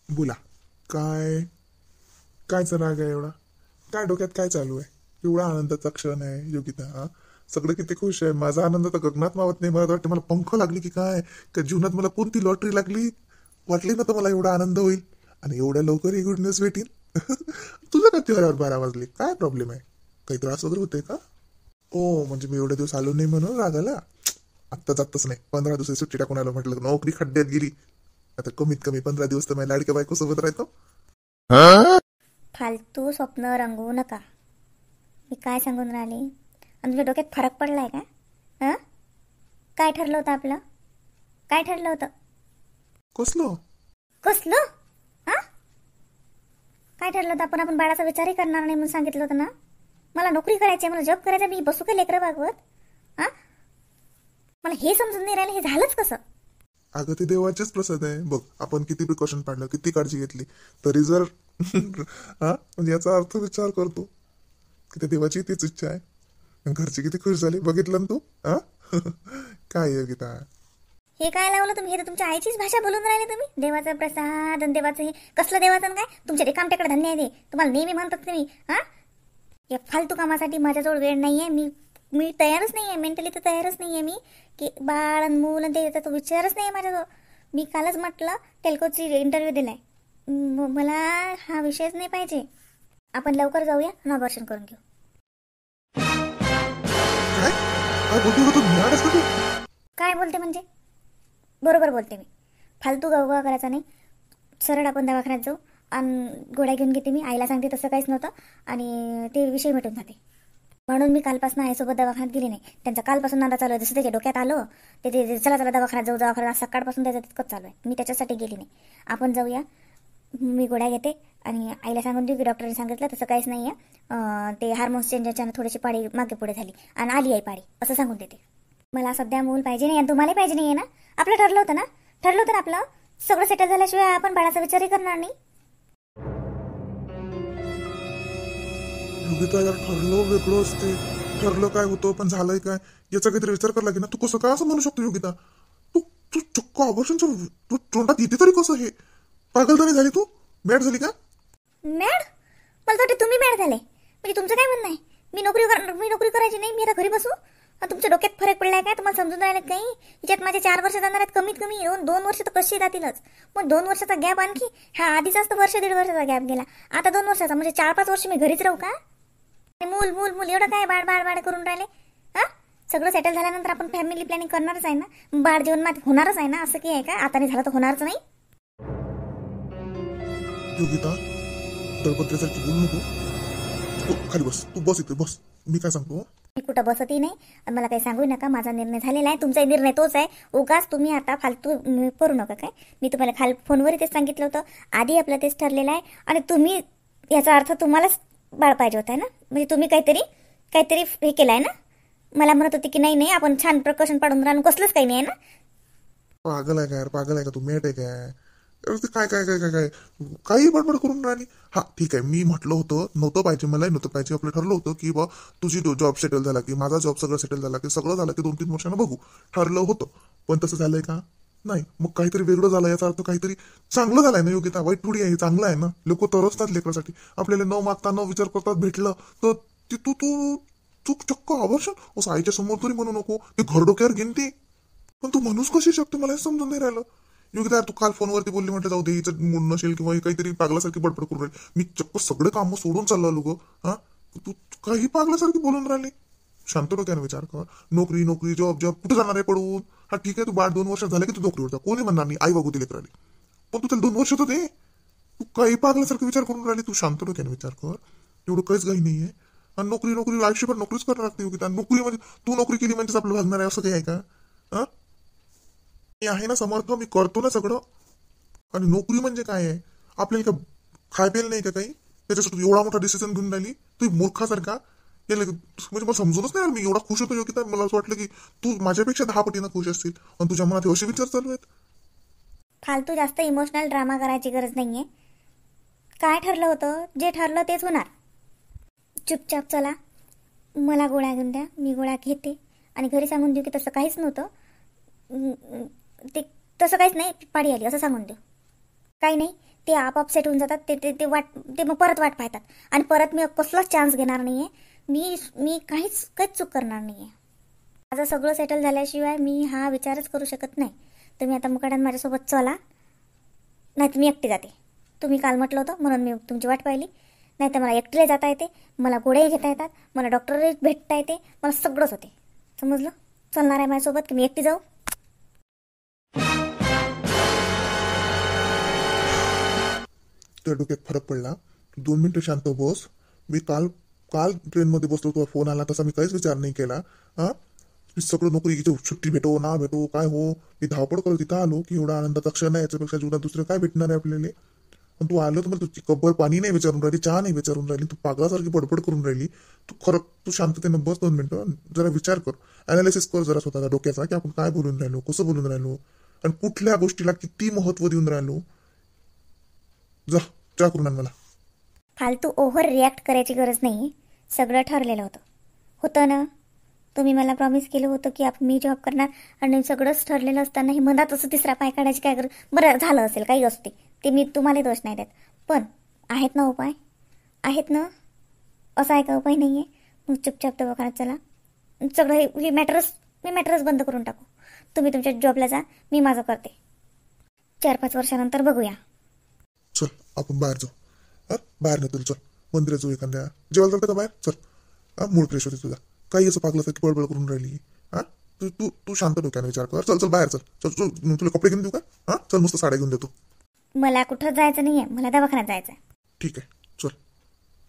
बोला. काय कायचा राग आहे एवढा? काय डोक्यात काय चालू आहे? एवढा आनंदाचा क्षण आहे योगिता, हा? सगळं किती खुश आहे. माझा आनंद तर गगनात मावत नाही. मला तर वाटतं मला पंख लागली की काय, का जीवनात मला कोणती लॉटरी लागली. वाटली ना तर मला एवढा आनंद होईल आणि एवढ्या लवकर ही गुड न्यूज भेटेल. तुझं का चेहऱ्यावर 12 वाजले? काय प्रॉब्लेम आहे? काही त्रास वगैरे होतोय का? ओ, म्हणजे मी एवढे दिवस आलो नाही म्हणून राग आला? आत्ता जातच नाही. 15 दिवस सुट्टी टाकून आलो, म्हटलं नोकरी खड्ड्यात गेली. आता कमीत कमी 15 दिवस तर माझ्या लाडक्या बायको सोबत राहतो. फालतू स्वप्न रंगवू नका. मी काय सांगून राहिले? आणि तुझ्या डोक्यात फरक पडलाय का? हां, काय ठरलं होतं आपलं? काय ठरलं होतं? कसलं? कसलं? हां, काय ठरलं होतं? आपण बाळाचा विचारही करणार नाही म्हणून सांगितलं होतं ना. मला नोकरी करायची आहे, मला जॉब करायचा. मी बसू का लेकरं बागवत? हां, मला हे समजून नाही राहिलं. हे झालंच कसं? अगं ते देवाचेच प्रसाद आहे बघ. आपण किती प्रिकॉशन पाडलं, किती काळजी घेतली, तरी जर हा म्हणजे याचा अर्थ विचार करतो की त्या देवाची तीच इच्छा आहे. आणि घरचे किती खुश झाले बघितलं ना तू, हा? काय योगिता? हे काय लावलं तुम्ही? हे तर तुमच्या आईचीच भाषा बोलून राहिले तुम्ही. देवाचा प्रसाद आणि देवाचं हे कसलं देवाचं आणि काय? तुमच्या रिकामट्याकडे धन्य आहे ते. तुम्हाला नेहमी म्हणतात तुम्ही. हां, या फालतू कामासाठी माझ्याजवळ वेळ नाही आहे. मी मी तयारच नाही आहे. मेंटली तर तयारच नाही आहे मी, की बाळ आणि मूल आणि ते याचा तो विचारच नाही आहे माझ्याजवळ. मी कालच म्हटलं टेल्कोची इंटरव्ह्यू दिलाय. मला हा विषयच नाही पाहिजे. आपण लवकर जाऊया आणि अबॉर्शन करून घेऊ. काय काय बोलतो का तू? ज्ञान असतं तू? काय बोलते म्हणजे? बरोबर बोलते मी. फालतू गवगवा करायचा नाही. सरळ आपण दवाखान्यात जाऊ आणि गोळ्या घेऊन घेते. मी आईला सांगते तसं काहीच नव्हतं आणि ते विषय मिटून जाते. म्हणून मी कालपासून आईसोबत दवाखान्यात गेली नाही. त्यांचा कालपासून नांदा चालू आहे. जसं त्याच्या डोक्यात आलं ते चला चला दवाखान्यात जाऊ दवाखान्यात. सकाळपासून त्याचं तितकंच चालू आहे. मी त्याच्यासाठी गेली नाही. आपण जाऊया. मी गोळ्या घेते आणि आईला सांगून देऊ की डॉक्टरने सांगितलं तसं काहीच नाही आहे. ते हार्मोन्स चेंजच्यानं थोडीशी पाळी मागे पुढे झाली आणि आली आहे पाळी, असं सांगून देते. मला सध्या मूल पाहिजे नाही आणि तुम्हालाही पाहिजे नाही आहे ना. आपलं ठरलं होतं ना. ठरलं होतं ना आपलं. सगळं सेटल झाल्याशिवाय आपण बाळाचा विचारही करणार नाही. योगिता यार, ठरलं वेगळं असते. ठरलं काय होतं पण झालंय काय याचा काहीतरी विचार करायला लागेल ना. तू कसं काय असं म्हणू शकतो योगिता? तू तू चक्क ऑपरेशनचं तू तोंडात येते तरी कसं? हे पागलदारी झाली तू? मॅड झाली का? मॅड? मला तर वाटतं तुम्ही मॅड झाले. म्हणजे तुमचं काय म्हणणं आहे? मी नोकरी करायची नाही, मी आता घरी बसू? तुमच्या डोक्यात फरक पडलाय काय? तुम्हाला समजून राहिलं काही? याच्यात माझे 4 वर्ष जाणार आहेत कमीत कमी. 2 वर्ष तर कशी जातीलच. मग 2 वर्षाचा गॅप आणखी. हा आधीचाच तर वर्ष 1.5 वर्षाचा गॅप गेला. आता 2 वर्षाचा म्हणजे 4-5 वर्ष मी घरीच राहू का? आणि मूल मूल मूल एवढं काय बाळ बाळ बाळ करून राहिले? हा, सगळं सेटल झाल्यानंतर आपण फॅमिली प्लॅनिंग करणारच आहे ना. बाळ जीवनात होणारच आहे ना. असं की आहे का आता नाही झालं तर होणारच नाही? योगिता, दळपत्र्यासारखी बोलू नको. तू खाली बस. तू बस इथे बस. मी काय सांगतो? मी कुठं बसतही नाही आणि मला काही सांगू नका. माझा निर्णय झालेला आहे. तुमचा निर्णय तोच आहे. उगाच तुम्ही आता फालतू करू नका. काय मी तुम्हाला फोनवर तेच सांगितलं होतं. आधी आपलं तेच ठरलेलं आहे आणि तुम्ही याचा अर्थ तुम्हालाच बाळ पाहिजे होता ना. म्हणजे तुम्ही काहीतरी काहीतरी हे केलं आहे ना. मला म्हणत होते की नाही नाही आपण छान प्रकर्षण पाडून राहून कसलंच काही नाही आहे ना. पागल आहे का यार? पागल आहे का तू? मेट आहे काय? अरे ते काय काय काय काय काय काही बडबड करून राहिली. हा ठीक आहे, मी म्हटलं होतं नव्हतं पाहिजे, मलाही नव्हतं पाहिजे. आपलं ठरलं होतं की बा तुझी जॉब सेटल झाला की माझा जॉब सगळं सेटल झाला की सगळं झालं की 2-3 वर्षानं बघू. ठरलं होतं. पण तसं झालंय का? नाही. मग काहीतरी वेगळं झालं याचा अर्थ काहीतरी चांगलं झालंय ना योगिता. वाईट थोडी आहे, चांगलं आहे ना. लोक तरसतात लेकरासाठी. आपल्याला न मागता न विचार करतात भेटलं तर तू तू तू चक्क आवर्षण असं आईच्या समोर तरी म्हणू नको. ते घर डोक्यावर घेईन ते. पण तू म्हणूच कशी शकते मला हे समजून नाही राहिलं. योगिता तू काल फोनवरती बोलली, म्हटलं जाऊ दे हिचं मूड नसेल किंवा ही काहीतरी पागलासारखी बडबड करून राहिली. मी चक्क सगळे कामं सोडून चाललो लोक. हा, तू काही पागलासारखी बोलून राहिली. शांत डोक्याने विचार कर. नोकरी नोकरी जॉब जॉब कुठे जाणार आहे पडून? हा ठीक आहे, तू 2 वर्ष झाले की तू नोकरीवर जा. कोणी म्हणणार नाही आई बघू दिले राहिली. पण तू त्याला 2 वर्ष तर दे. तू काही पागलासारखं विचार करून राहिली. तू शांत डोक्याने विचार कर. एवढं काहीच काही नाहीये. आणि नोकरी नोकरी आयुष्यभर नोकरीच करायला लागते योगिता. नोकरी म्हणजे तू नोकरी केली म्हणजेच आपलं भागणार आहे असं काही आहे का? हा, मी आहे ना समर्थ. मी करतो ना सगळं. आणि नोकरी म्हणजे काय आहे? आपल्याला का खाय प्यायला नाही का काही? त्याच्यासाठी एवढा मोठा डिसिजन घेऊन राहिली तू मूर्खासारखा. याला म्हणजे मला समजूनच नाही. मी एवढा खुश होतो योगिता. मला असं वाटलं की तू माझ्यापेक्षा 10 पटीनं खुश असतील आणि तुझ्या मनात असे विचार चालू आहेत. फालतू जास्त इमोशनल ड्रामा करायची गरज नाहीये. काय ठरलं होतं जे ठरलं तेच होणार. चुपचाप चला. मला गोळ्या घेऊन द्या. मी गोळ्या घेते आणि घरी सांगून देऊ की तसं काहीच नव्हतं. ते तसं काहीच नाही, पाडी आली असं सांगून देऊ. काही नाही, ते आपाप सेट होऊन जातात. ते ते ते वाट ते मग परत वाट पाहतात आणि परत मी कसलाच चान्स घेणार नाही आहे. मी काहीच चूक करणार नाही आहे. माझं सगळं सेटल झाल्याशिवाय मी हा विचारच करू शकत नाही. तुम्ही आता मुकाट्यानं माझ्यासोबत चला, नाही तर मी एकटी जाते. तुम्ही काल म्हटलं होतं म्हणून मी तुमची वाट पाहिली. नाही तर मला एकटीला जाता येते, मला गोळ्याही घेता येतात, मला डॉक्टरही भेटता येते, मला सगळंच होते. समजलं? चलणार आहे माझ्यासोबत की मी एकटी जाऊ? तुझ्या डोक्यात फरक पडला. 2 मिनिटं शांत बस. मी काल काल ट्रेनमध्ये बसलो, तुझा फोन आला तसा मी काहीच विचार नाही केला. हा, मी सगळं नोकरीची सुट्टी भेटो ना भेटो काय हो, मी धावपळ करत तिथं आलो की एवढा आनंदाचा क्षण आहे, याच्यापेक्षा जीवनात दुसरं काय भेटणार आहे आपल्याला. पण तू आलं तर मला तुझी कब्बर पाणी नाही विचारून राहिली, चहा नाही विचारून राहिली, तू पागलासारखी बडबड करून राहिली. तू शांततेनं बस 2 मिनिटं, जरा विचार कर, अनालिसिस कर जरा स्वतःचा डोक्याचा, की आपण काय बोलून राहिलो, कसं बोलून राहिलो आणि कुठल्या गोष्टीला किती महत्व देऊन राहिलो. जा चहा करून आण मला. फालतू ओव्हर रिॲक्ट करायची गरज नाही. सगळं ठरलेलं होतं ना. तुम्ही मला प्रॉमिस केलं होतं की मी जॉब करणार आणि सगळंच ठरलेलं असताना हे मनात असं तिसरा पाय काढायची काय गरज. बरं झालं असेल काही असते ते, मी तुम्हाला दोष नाही देत, पण आहेत ना उपाय, आहेत ना. असा आहे का उपाय नाही आहे? मग चुपचाप दवाखान्यात चला. सगळं हे मॅटरच बंद करून टाकू. तुम्ही तुमच्या जॉबला जा, मी माझं करते. 4-5 वर्षानंतर बघूया. चल आपण बाहेर जाऊ. हा, बाहेर नाही तुला, चल मंदिरात जाऊ एखाद्या. जेवायला चालतं का बाहेर? चल. हा, मूड फ्रेश होते तुझा. काही असं पागलासारखी बळबळ करून राहिली. हा, तू तू तू शांत डोक्याने विचार कर. चल चल बाहेर चल. चल चल, तुला कपडे घेऊन देऊ का? हा, चल मस्त साड्या घेऊन देतो. मला कुठं जायचं नाही आहे, मला दवाखान्यात जायचं आहे. ठीक आहे, चल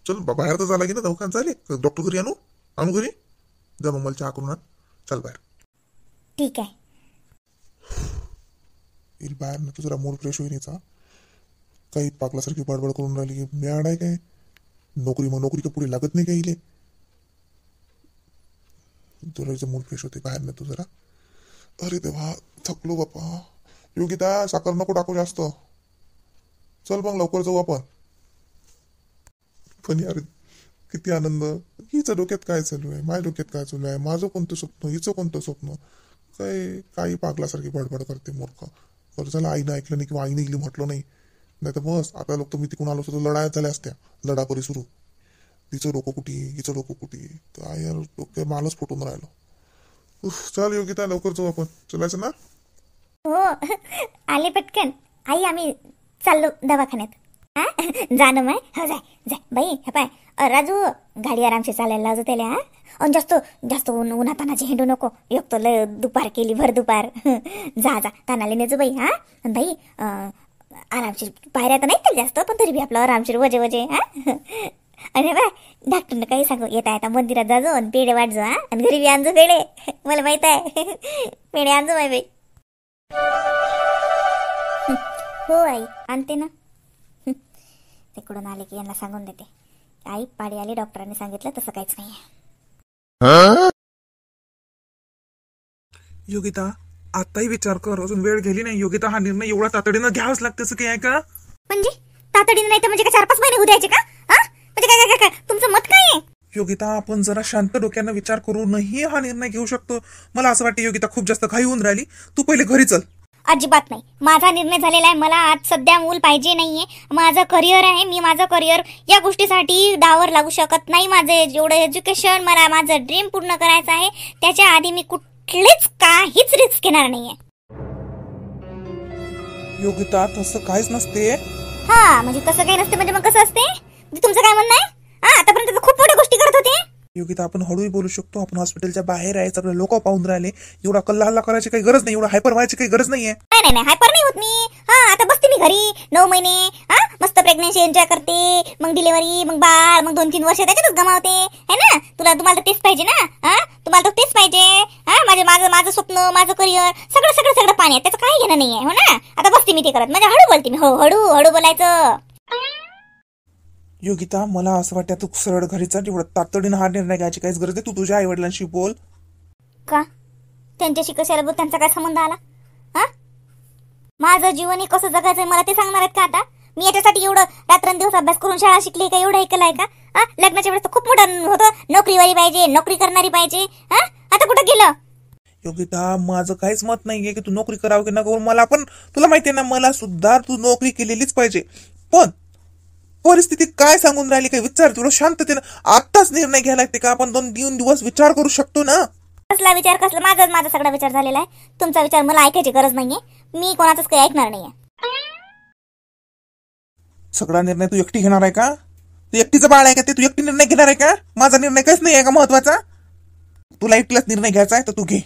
चल. बाहेर तर झाला की ना, दवाखान्यात झाले. डॉक्टर घरी आणू घरी. जा मग मला चहा करून आण. चल बाहेर. ठीक आहे. येईल बाहेर ना, तू जरा मूड फ्रेश होईल याचा. काही पागलासारखी बडबड करून राहिली की मॅड आहे काय? नोकरी का पुढे लागत नाही का इले? तुला मूड फ्रेश होते बाहेर ना तू जरा. अरे देवा, थकलो बापा. योगिता, साखर नको टाकू जास्त. चल मग लवकर जाऊ आपण. पण यार किती आनंद. हिचं डोक्यात काय चालू आहे, माझ्या डोक्यात काय चालू आहे, माझं कोणतं स्वप्न, हिचं कोणतं स्वप्न. काही पागलासारखी बडबड करते मूर्ख. बरं झालं आईनं ऐकलं नाही किंवा आईने इली म्हटलं नाही. नाही तर बस आता लोक मी तिकडून आलो असतो तर लढाया झाल्या असत्या. लढापरी सुरू. तिचं डोकं कुठे, हिचं डोकं कुठे. काय यार डोक्या मालच फुटून राहिलो. चल योगिता, लवकर जाऊ आपण. चलायचं ना? हो आले पटकन. आई आम्ही चाललो दवाखान्यात. हा जा ना माय. हो जाय जाय बाई. हे पाय राजू, गाडी आरामशी चालायला लावतो त्याला. हा, आणि जास्त उन्हातानाची हिंडू नको. एक तर लय दुपार केली, भर दुपार. जा तानाले नेजो बाई. हा बाई, आरामशीर. पायऱ्या तर नाही त्याला जास्त, पण तरी बी आपलं आरामशीर वजे. हा, अरे बाय डॉक्टरनं काही सांगू, येता येता मंदिरात जाजो आणि पेढे वाटजो. हा, आणि घरी बी आणजो पेढे. मला माहित आहे. पेढे आणजो बाई. हो आई आणते ना. तिकडून आले की यांना सांगून देते, आई पाडी आली, डॉक्टरांनी सांगितलं तसं काहीच नाही. योगिता, आताही विचार कर, अजून वेळ गेली नाही. योगिता, हा निर्णय एवढा तातडीनं घ्यावाच लागतं असं काय आहे का? म्हणजे तातडीने नाही तर म्हणजे का 4-5 महिने उद्यायचे का? हा, म्हणजे काय तुमचं मत काय आहे? योगिता, आपण जरा शांत डोक्यानं विचार करूनही हा निर्णय घेऊ शकतो. मला असं वाटतं योगिता खूप जास्त घाई होऊन राहिली. तू पहिले घरी चल. अजिबात नाही. माझा निर्णय झालेला आहे. मला आज सध्या मूल पाहिजे नाहीये. माझं करिअर आहे. मी माझं करिअर या गोष्टीसाठी दावर लागू शकत नाही. माझं जेवढं एज्युकेशन, मला माझं ड्रीम पूर्ण करायचं आहे, त्याच्या आधी मी कुठलीच काहीच रिस्क घेणार नाहीये. योगिता, तसं काहीच नसते. हा, म्हणजे तसं काही नसते म्हणजे मग कसं असते? तुमचं काय म्हणणं आहे? हा, आतापर्यंत तर खूप मोठ्या गोष्टी करत होते. योगिता, आपण हळूही बोलू शकतो. आपण हॉस्पिटलच्या बाहेर आहे, सगळे लोक पाहून राहिले. एवढा कल्ला हल्ला करायची काही गरज नाही, एवढा हायपर व्हायची काही गरज नाहीये. नाही हायपर नाही होत मी. हा, आता बसते मी घरी 9 महिने. हा, मस्त प्रेग्नन्सी एन्जॉय करते, मग डिलिव्हरी, मग बाळ, मग 2-3 वर्ष त्याच्यातच गमावते. है ना? तुम्हाला तर तेच पाहिजे ना. हा, तुम्हाला तर तेच पाहिजे. हा, माझं स्वप्न, माझं करिअर, सगळं पाणी आहे, त्याचं काही घेणं नाहीये. हो ना? आता बसते मी ते करत. म्हणजे हळू बोलते मी. हो, हळू बोलायचं. योगिता, मला असं वाटतं तू सरळ घरी चल. एवढं तातडीनं हा निर्णय घ्यायची काहीच गरज नाही. तू तुझ्या आई वडिलांशी बोल. का? त्यांच्याशी कशाला बोल? त्यांचा काय संबंध आला? हा, माझं जीवन हे कसं जगायचंय मला ते सांगणार आहेत का आता? मी याच्यासाठी एवढं रात्रंदिवस अभ्यास करून शाळा शिकली का? एवढं ऐकलंय का? हा, लग्नाच्या वेळेस तर खूप मोठं होतं, नोकरीवाली पाहिजे, नोकरी करणारी पाहिजे. हा, आता कुठं गेलं? योगिता, माझं काहीच मत नाहीये की तू नोकरी करावं की नको. मला पण तुला माहितीये ना, मला सुद्धा तू नोकरी केलेलीच पाहिजे. पण परिस्थिती काय सांगून राहिली काय विचार. तुला शांततेनं आत्ताच निर्णय घ्यायला लागते का? आपण 2-3 दिवस विचार करू शकतो ना. कसला विचार, कसला? माझा सगळा विचार झालेला आहे. तुमचा विचार मला ऐकायची गरज नाहीये. मी कोणाचाच काही ऐकणार नाहीये. सगळा निर्णय तू एकटी घेणार आहे का? तू एकटीचं बाळ आहे का ते? तू एकटी निर्णय घेणार आहे का? माझा निर्णय काहीच नाही आहे का महत्वाचा? तुला एकटीलाच निर्णय घ्यायचा आहे तर तू घे.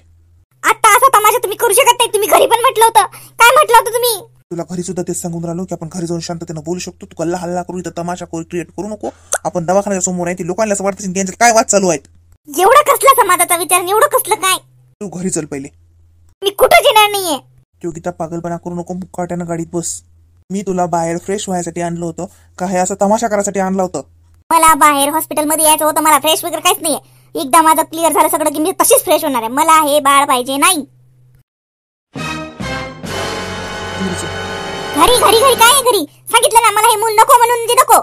आता असा तमाशा तुम्ही करू शकत नाही. तुम्ही घरी पण म्हटलं होतं. काय म्हटलं होतं तुम्ही? तुला घरी सुद्धा तेच सांगून राहिलो की आपण घरी जाऊन शांततेनं बोलू शकतो. तू कल्ला हल्ला करू, इथं तमाशा क्रिएट करू नको. आपण दवाखान्याच्या समोर आहे. ती लोकांना असं वाटतं त्यांच्यात काय वाद चालू आहेत. एवढं कसला समाजाचा विचार, एवढं कसलं काय? तू घरी चल पहिले. मी कुठं येणार नाहीये. योगिता, पागलपणा करू नको. मुक्काट्यानं गाडीत बस. मी तुला बाहेर फ्रेश व्हायसाठी आणलं होतं का हे असं तमाशा करायसाठी आणलं होतं? मला बाहेर हॉस्पिटलमध्ये यायचं होतं. मला फ्रेश वगैरे काहीच नाहीये. एकदा माझं क्लिअर झालं सगळं की मी तशीच फ्रेश होणार आहे. मला हे बाळ पाहिजे नाही. घरी घरी घरी काय आहे? घरी सांगितलं ना मला हे मूल नको म्हणून. नको.